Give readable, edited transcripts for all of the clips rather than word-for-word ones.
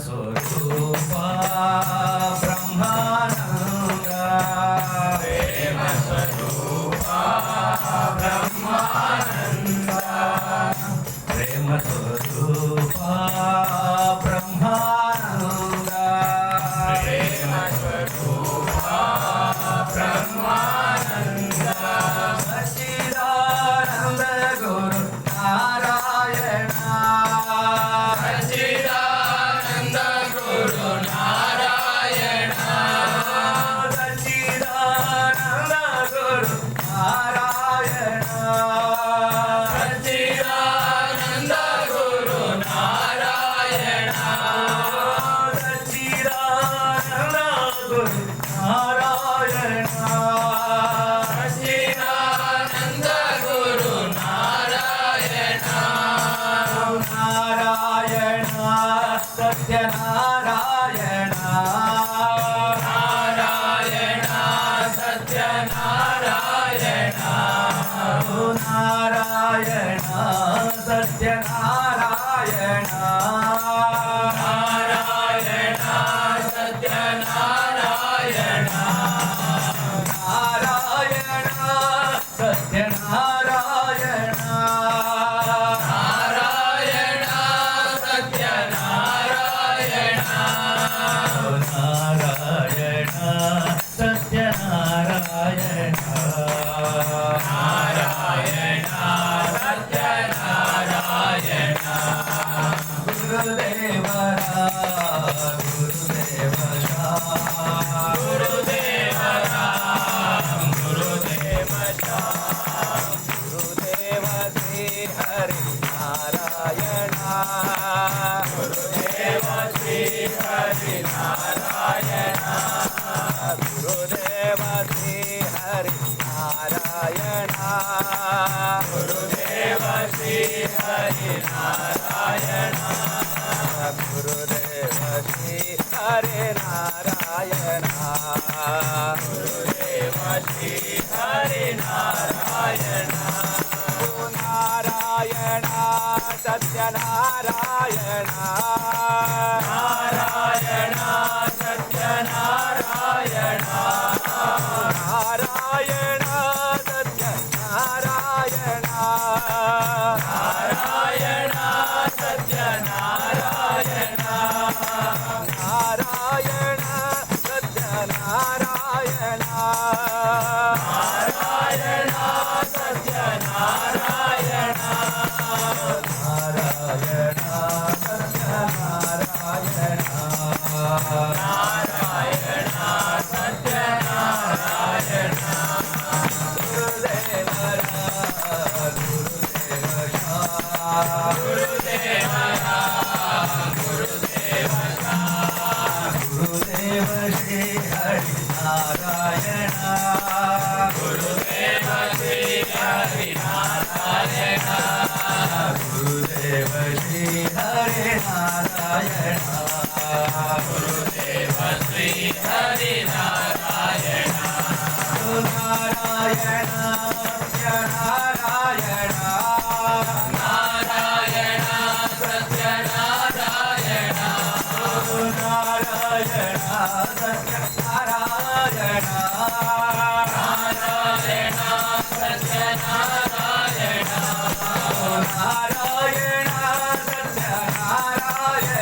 ಸ್ವರೂಪ ಬ್ರಹ್ಮಾನಂದ ಪ್ರೇಮ ಸ್ವರೂಪ ಬ್ರಹ್ಮಾನಂದ ಪ್ರೇಮ ಸ್ವರೂಪ ಬ್ರಹ್ಮಾನಂದ ಪ್ರೇಮ ಸ್ವರೂಪ ಬ್ರಹ್ಮಾನಂದ ಸಚ್ಚಿದಾನಂದ ಗುರು ನಾರಾಯಣ ಸಚ್ಚಿದಾನಂದ ಗುರು ನಾರಾಯಣ ಸಚ್ಚಿದಾನಂದ ಗುರು ನಾರಾಯಣ ಸಚ್ಚಿದಾನಂದ ಗುರು ನಾರಾಯಣ ಸಚ್ಚಿದಾನಂದ ಗುರು ನಾರಾಯಣ ಸಚ್ಚಿದಾನಂದ ಗುರು ನಾರಾಯಣ ನಾರಾಯಣ ಸತ್ಯನಾರಾಯಣ ನಾರಾಯಣ ಸತ್ಯನಾರಾಯಣ ನಾರಾಯಣ ಸತ್ಯನಾರಾಯಣ ನಾರಾಯಣ ಸತ್ಯನಾರಾಯಣ ನಾರಾಯಣ ಸತ್ಯನಾರಾಯಣ ನಾರಾಯಣ ಸತ್ಯನಾರಾಯಣ ನಾರಾಯಣ ಸತ್ಯನಾರಾಯಣ ನಾರಾಯಣ ಸತ್ಯನಾರಾಯಣ ಗುರುದೇವರ ಗುರುದೇವರ ಗುರುದೇವರ ಗುರುದೇವ ಗುರುದೇವ ಶ್ರೀ ಹರಿ ನಾರಾಯಣ ಗುರುದೇವ ಶ್ರೀ ಹರಿ ನಾರಾಯಣ ಗುರುದೇವ ಶ್ರೀ ಹರಿ ನಾರಾಯಣ ಗುರುದೇವ ಶ್ರೀ ಹರಿ ನಾರಾಯಣ ಗುರುದೇವ ಶ್ರೀ ಹರಿ ನಾರಾಯಣ ಗುರುದೇವ ಶ್ರೀ ಹರಿ ನಾರಾಯಣ ನಾರಾಯಣ ಸತ್ಯನಾರಾಯಣ ನಾರಾಯಣ ಸತ್ಯನಾರಾಯಣ ನಾರಾಯಣ ಸತ್ಯನಾರಾಯಣ ನಾರಾಯಣ ಸತ್ಯನಾರಾಯಣ ನಾರಾಯಣ ಸತ್ಯನಾರಾಯಣ ನಾರಾಯಣ ಸತ್ಯನಾರಾಯಣ ನಾರಾಯಣ ಸತ್ಯನಾರಾಯಣ ನಾರಾಯಣ ಸತ್ಯನಾರಾಯಣ ಗುರುದೇವರ ಗುರುದೇವ ಗುರುದೇವರ ಗುರುದೇವ ಶ್ರೀ ಹರಿ ನಾರಾಯಣ ಗುರುದೇವ ಶ್ರೀ ಹರಿ ನಾರಾಯಣ ಗುರುದೇವ ಶ್ರೀ ಹರಿ ನಾರಾಯಣ ಗುರುದೇವ ಶ್ರೀ ಹರಿ ನಾರಾಯಣ ನಾರಾಯಣ ಸತ್ಯನಾರಾಯಣ ನಾರಾಯಣ ಸತ್ಯನಾರಾಯಣ ನಾರಾಯಣ ಸತ್ಯನಾರಾಯಣ ನಾರಾಯಣ ಸತ್ಯನಾರಾಯಣ ನಾರಾಯಣ ಸತ್ಯನಾರಾಯಣ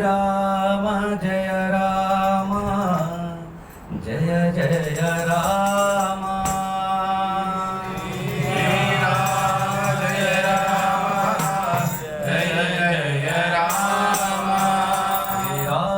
ರಾಮ ಜಯ ರಾಮ ಜಯ ಜಯ ರಾಮ